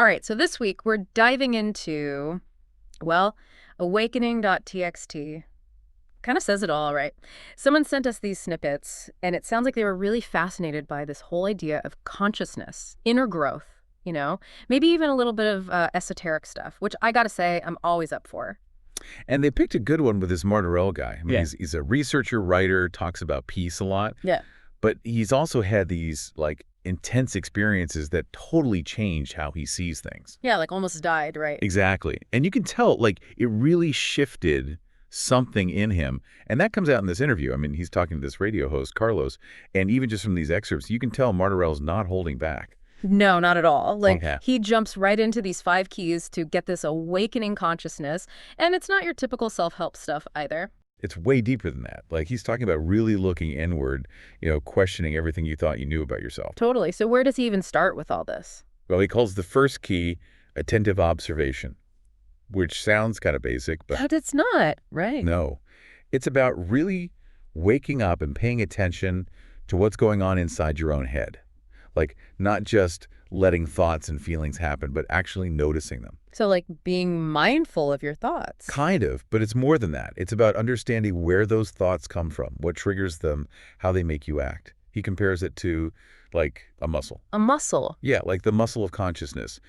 All right, so this week we're diving into, well, awakening.txt. Kind of says it all, right? Someone sent us these snippets, and it sounds like they were really fascinated by this whole idea of consciousness, inner growth, maybe even a little bit of esoteric stuff, which I gotta say, I'm always up for. And they picked a good one with this Martorell guy. I mean, Yeah. he's a researcher, writer, talks about peace a lot, Yeah. but he's also had these, like, intense experiences that totally changed how he sees things. Yeah, like almost died, right? Exactly. And you can tell, like, it really shifted something in him. And that comes out in this interview. I mean, he's talking to this radio host, Carlos, and even just from these excerpts, you can tell Martorell's not holding back. No, not at all. Like, Okay. he jumps right into these 5 keys to get this awakening consciousness, and it's not your typical self-help stuff either. It's way deeper than that. Like, he's talking about really looking inward, questioning everything you thought you knew about yourself. Totally. So where does he even start with all this? Well, he calls the first key attentive observation, which sounds kind of basic, but But it's not, right? no. It's about really waking up and paying attention to what's going on inside your own head. Like, not just letting thoughts and feelings happen, but actually noticing them. So, like, being mindful of your thoughts. Kind of, but it's more than that. It's about understanding where those thoughts come from, what triggers them, how they make you act. He compares it to, like, a muscle. A muscle. Yeah, like the muscle of consciousness.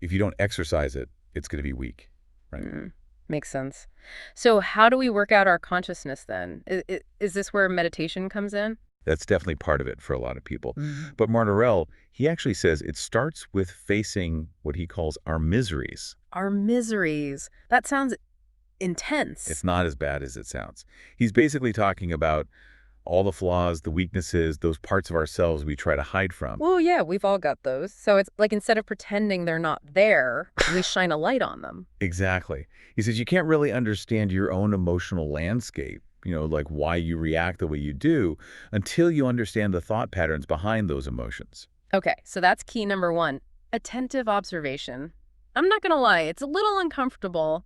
If you don't exercise it, it's going to be weak, right? Makes sense. So how do we work out our consciousness then? Is this where meditation comes in? That's definitely part of it for a lot of people. But Martorell, he actually says it starts with facing what he calls our miseries. Our miseries. That sounds intense. It's not as bad as it sounds. He's basically talking about all the flaws, the weaknesses, those parts of ourselves we try to hide from. Well, yeah, we've all got those. So it's like instead of pretending they're not there, we shine a light on them. Exactly. He says you can't really understand your own emotional landscape, like why you react the way you do, until you understand the thought patterns behind those emotions. Okay, so that's key number 1. Attentive observation. I'm not gonna lie, it's a little uncomfortable,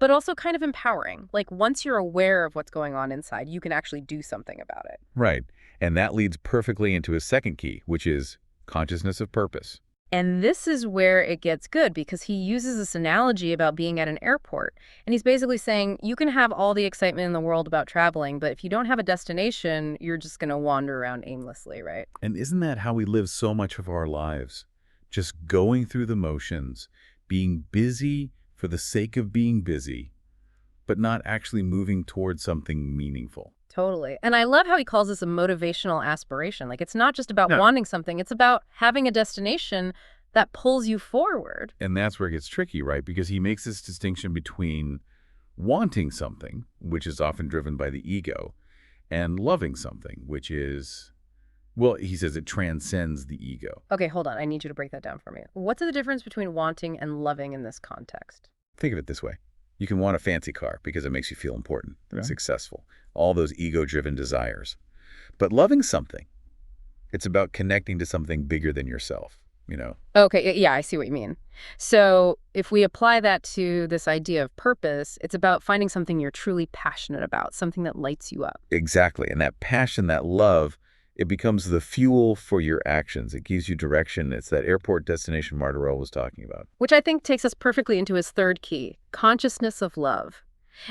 but also kind of empowering. Like, once you're aware of what's going on inside, you can actually do something about it. Right. And that leads perfectly into his second key, which is consciousness of purpose. And this is where it gets good because he uses this analogy about being at an airport. And he's basically saying you can have all the excitement in the world about traveling, but if you don't have a destination, you're just going to wander around aimlessly, right? And isn't that how we live so much of our lives? Just going through the motions, being busy for the sake of being busy, but not actually moving towards something meaningful. Totally. And I love how he calls this a motivational aspiration. Like, it's not just about No. wanting something, it's about having a destination that pulls you forward. And that's where it gets tricky, right? Because he makes this distinction between wanting something, which is often driven by the ego, and loving something, which is, well, he says it transcends the ego. Okay, hold on. I need you to break that down for me. What's the difference between wanting and loving in this context? Think of it this way. You can want a fancy car because it makes you feel important, Right. successful, all those ego-driven desires. But loving something, it's about connecting to something bigger than yourself, Okay, yeah, I see what you mean. So if we apply that to this idea of purpose, it's about finding something you're truly passionate about, something that lights you up. Exactly. And that passion, that love, it becomes the fuel for your actions. It gives you direction. It's that airport destination Martorell was talking about. Which I think takes us perfectly into his third key, consciousness of love.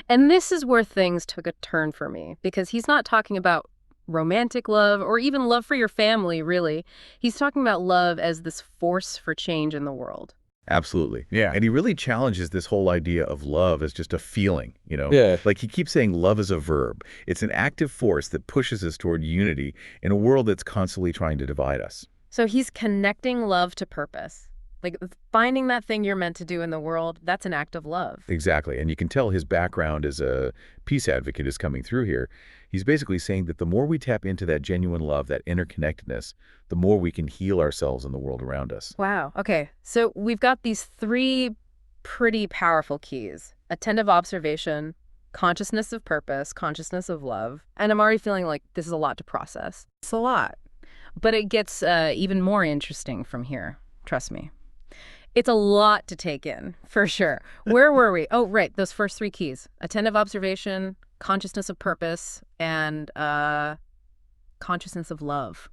And this is where things took a turn for me, because he's not talking about romantic love or even love for your family, really. He's talking about love as this force for change in the world. Absolutely. Yeah. And he really challenges this whole idea of love as just a feeling, Yeah. Like he keeps saying love is a verb. It's an active force that pushes us toward unity in a world that's constantly trying to divide us. So he's connecting love to purpose. Like, finding that thing you're meant to do in the world, that's an act of love. Exactly. And you can tell his background as a peace advocate is coming through here. He's basically saying that the more we tap into that genuine love, that interconnectedness, the more we can heal ourselves and the world around us. Wow. Okay. So we've got these 3 pretty powerful keys: attentive observation, consciousness of purpose, consciousness of love. And I'm already feeling like this is a lot to process. It's a lot. But it gets even more interesting from here. Trust me. It's a lot to take in, for sure. Where were we? Oh, right. Those first 3 keys: attentive observation, consciousness of purpose, and consciousness of love.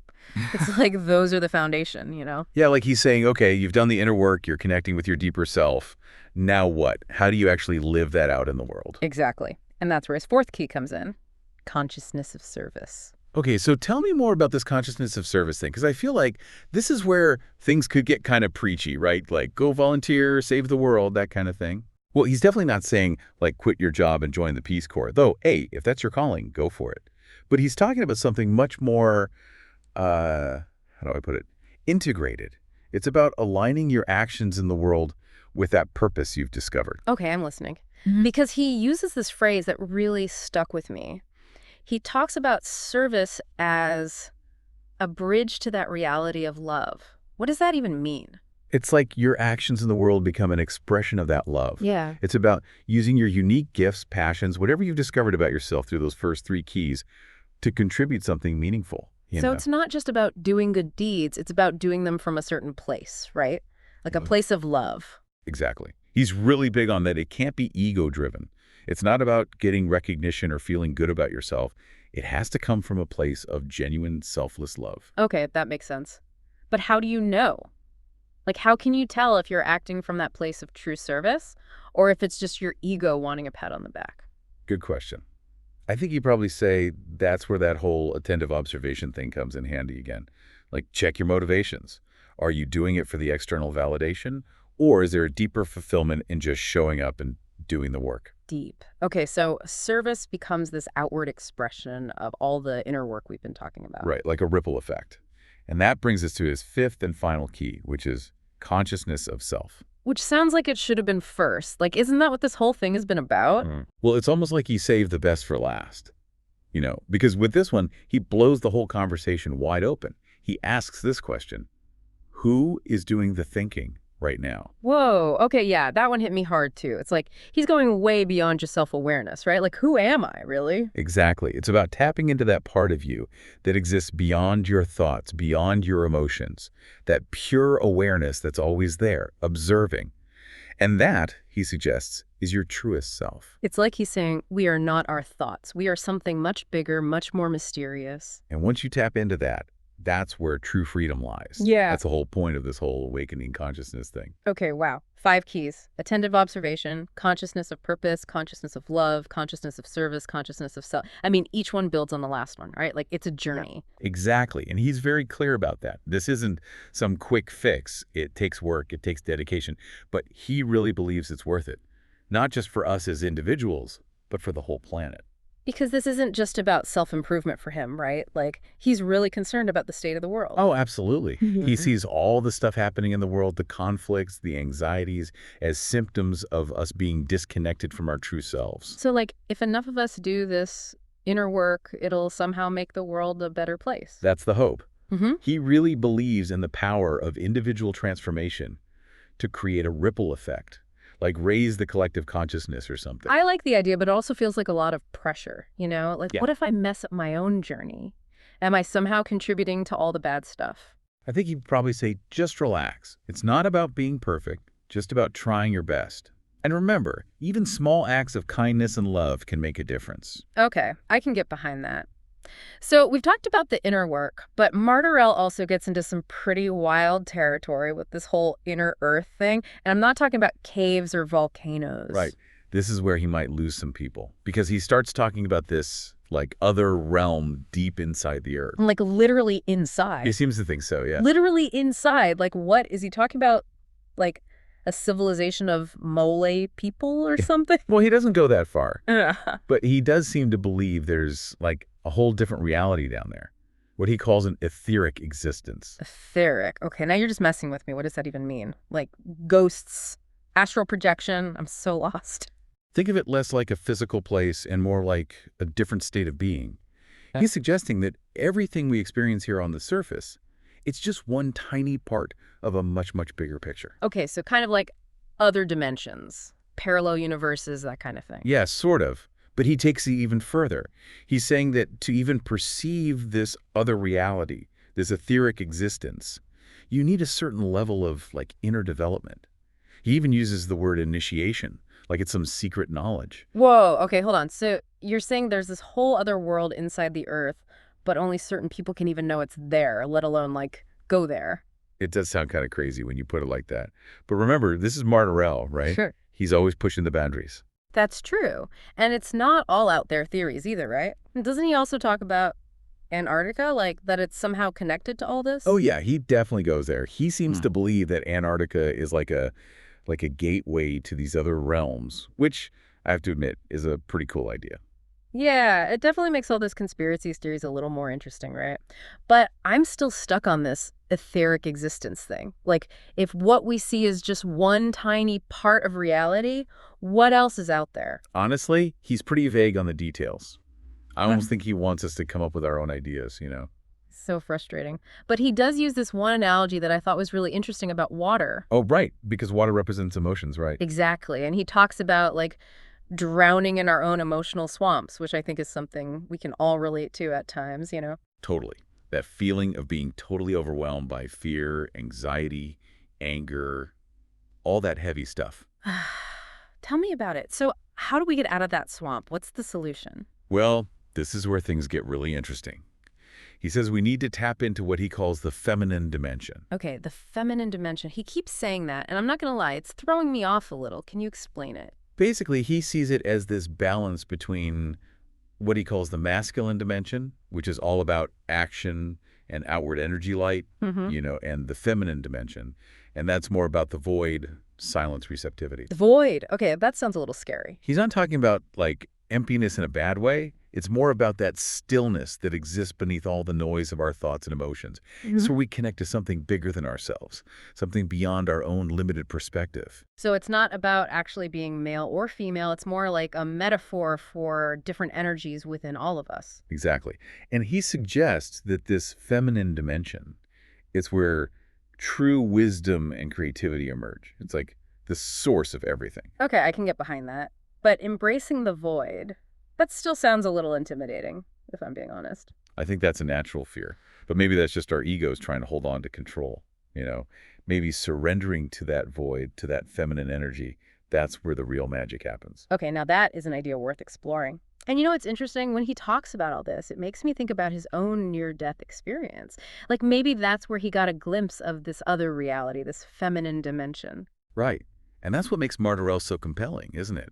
It's like those are the foundation, you know? Yeah, like he's saying, okay, you've done the inner work, you're connecting with your deeper self. Now what? How do you actually live that out in the world? Exactly. And that's where his fourth key comes in, consciousness of service. Okay, so tell me more about this consciousness of service thing, because I feel like this is where things could get kind of preachy, right? Like, go volunteer, save the world, that kind of thing. Well, he's definitely not saying, like, quit your job and join the Peace Corps, though, hey, if that's your calling, go for it. But he's talking about something much more, how do I put it, integrated. It's about aligning your actions in the world with that purpose you've discovered. Okay, I'm listening. Because he uses this phrase that really stuck with me. He talks about service as a bridge to that reality of love. What does that even mean? It's like your actions in the world become an expression of that love. Yeah. It's about using your unique gifts, passions, whatever you've discovered about yourself through those first three keys to contribute something meaningful. So it's not just about doing good deeds, it's about doing them from a certain place, right? Like a place of love. Exactly. He's really big on that. It can't be ego-driven. It's not about getting recognition or feeling good about yourself. It has to come from a place of genuine, selfless love. Okay, that makes sense. But how do you know? Like, how can you tell if you're acting from that place of true service or if it's just your ego wanting a pat on the back? Good question. I think you'd probably say that's where that whole attentive observation thing comes in handy again. Like, check your motivations. Are you doing it for the external validation? Or is there a deeper fulfillment in just showing up and doing the work? Deep. Okay, so service becomes this outward expression of all the inner work we've been talking about. Right, like a ripple effect. And that brings us to his fifth and final key, which is consciousness of self. Which sounds like it should have been first. Like, isn't that what this whole thing has been about? Well, it's almost like he saved the best for last. You know, because with this one, he blows the whole conversation wide open. He asks this question: who is doing the thinking right now? Whoa, okay, yeah, that one hit me hard too. It's like he's going way beyond just self-awareness, right? Like, who am I, really? Exactly. It's about tapping into that part of you that exists beyond your thoughts, beyond your emotions, that pure awareness that's always there, observing. And that, he suggests, is your truest self. It's like he's saying, we are not our thoughts. We are something much bigger, much more mysterious. And once you tap into that, that's where true freedom lies. Yeah. That's the whole point of this whole awakening consciousness thing. Okay, wow. 5 keys: attentive observation, consciousness of purpose, consciousness of love, consciousness of service, consciousness of self. I mean, each one builds on the last one, right? Like, it's a journey. Exactly. And he's very clear about that. This isn't some quick fix. It takes work. It takes dedication. But he really believes it's worth it. Not just for us as individuals, but for the whole planet. Because this isn't just about self-improvement for him, right? Like, he's really concerned about the state of the world. Oh, absolutely. He sees all the stuff happening in the world, the conflicts, the anxieties, as symptoms of us being disconnected from our true selves. So, like, if enough of us do this inner work, it'll somehow make the world a better place. That's the hope. Mm-hmm. He really believes in the power of individual transformation to create a ripple effect, like raise the collective consciousness or something. I like the idea, but it also feels like a lot of pressure, you know? Like, Yeah. what if I mess up my own journey? Am I somehow contributing to all the bad stuff? I think he'd probably say, just relax. It's not about being perfect, just about trying your best. And remember, even small acts of kindness and love can make a difference. Okay, I can get behind that. So we've talked about the inner work, but Martorell also gets into some pretty wild territory with this whole inner earth thing. And I'm not talking about caves or volcanoes. Right. This is where he might lose some people, because he starts talking about this, like, other realm deep inside the earth. Like, literally inside. He seems to think so, yeah. Literally inside. Like, what? Is he talking about, like, a civilization of mole people or something? Well, he doesn't go that far, Yeah. but he does seem to believe there's, like, a whole different reality down there, what he calls an etheric existence. Etheric. Okay, now you're just messing with me. What does that even mean? Like, ghosts, astral projection? I'm so lost. Think of it less like a physical place and more like a different state of being. He's suggesting that everything we experience here on the surface, it's just one tiny part of a much, much bigger picture. Okay, so kind of like other dimensions, parallel universes, that kind of thing. Yeah, sort of. But he takes it even further. He's saying that to even perceive this other reality, this etheric existence, you need a certain level of, like, inner development. He even uses the word initiation, like it's some secret knowledge. Whoa, okay, hold on. So you're saying there's this whole other world inside the Earth, but only certain people can even know it's there, let alone, like, go there. It does sound kind of crazy when you put it like that. But remember, this is Martorell, right? Sure. He's always pushing the boundaries. That's true. And it's not all out there theories either, right? Doesn't he also talk about Antarctica, like that it's somehow connected to all this? Oh yeah, he definitely goes there. He seems Hmm. to believe that Antarctica is like a gateway to these other realms, which I have to admit is a pretty cool idea. Yeah, it definitely makes all those conspiracy theories a little more interesting, right? But I'm still stuck on this etheric existence thing. Like, if what we see is just one tiny part of reality, what else is out there? Honestly, he's pretty vague on the details. I Huh. almost think he wants us to come up with our own ideas. So frustrating. But he does use this one analogy that I thought was really interesting about water. Oh, right, because water represents emotions, right? Exactly. And he talks about, like, drowning in our own emotional swamps, which I think is something we can all relate to at times, you know? Totally. That feeling of being totally overwhelmed by fear, anxiety, anger, all that heavy stuff. Tell me about it. So, how do we get out of that swamp? What's the solution? Well, this is where things get really interesting. He says we need to tap into what he calls the feminine dimension. Okay, the feminine dimension. He keeps saying that, and I'm not going to lie, it's throwing me off a little. Can you explain it? Basically, he sees it as this balance between what he calls the masculine dimension, which is all about action and outward energy light, Mm-hmm. and the feminine dimension. And that's more about the void, silence, receptivity. The void. Okay, that sounds a little scary. He's not talking about like emptiness in a bad way. It's more about that stillness that exists beneath all the noise of our thoughts and emotions. It's where we connect to something bigger than ourselves, something beyond our own limited perspective. So it's not about actually being male or female. It's more like a metaphor for different energies within all of us. Exactly. And he suggests that this feminine dimension is where true wisdom and creativity emerge. It's like the source of everything. Okay, I can get behind that. But embracing the void, that still sounds a little intimidating, if I'm being honest. I think that's a natural fear. But maybe that's just our egos trying to hold on to control. Maybe surrendering to that void, to that feminine energy. That's where the real magic happens. Okay, now that is an idea worth exploring. And you know what's interesting? When he talks about all this, it makes me think about his own near-death experience. Like maybe that's where he got a glimpse of this other reality, this feminine dimension. Right. And that's what makes Martorell so compelling, isn't it?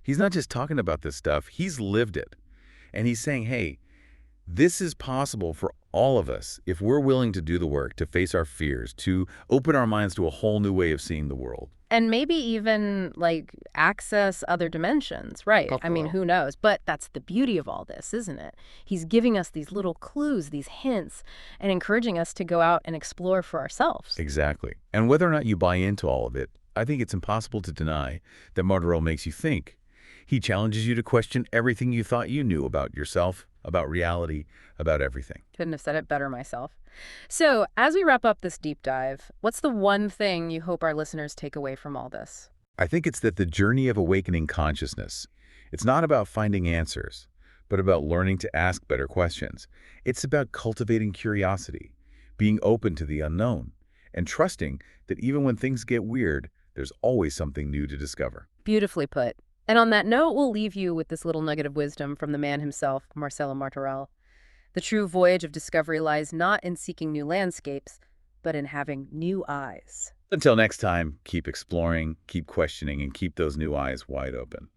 He's not just talking about this stuff, he's lived it. And he's saying, hey, this is possible for all of us if we're willing to do the work, to face our fears, to open our minds to a whole new way of seeing the world. And maybe even, like, access other dimensions, right? I mean, Buffalo. who knows? But that's the beauty of all this, isn't it? He's giving us these little clues, these hints, and encouraging us to go out and explore for ourselves. Exactly. And whether or not you buy into all of it, I think it's impossible to deny that Martorell makes you think. He challenges you to question everything you thought you knew about yourself, about reality, about everything. Couldn't have said it better myself. So, as we wrap up this deep dive, what's the one thing you hope our listeners take away from all this? I think it's that the journey of awakening consciousness, it's not about finding answers, but about learning to ask better questions. It's about cultivating curiosity, being open to the unknown, and trusting that even when things get weird, there's always something new to discover. Beautifully put. And on that note, we'll leave you with this little nugget of wisdom from the man himself, Marcelo Martorell. The true voyage of discovery lies not in seeking new landscapes, but in having new eyes. Until next time, keep exploring, keep questioning, and keep those new eyes wide open.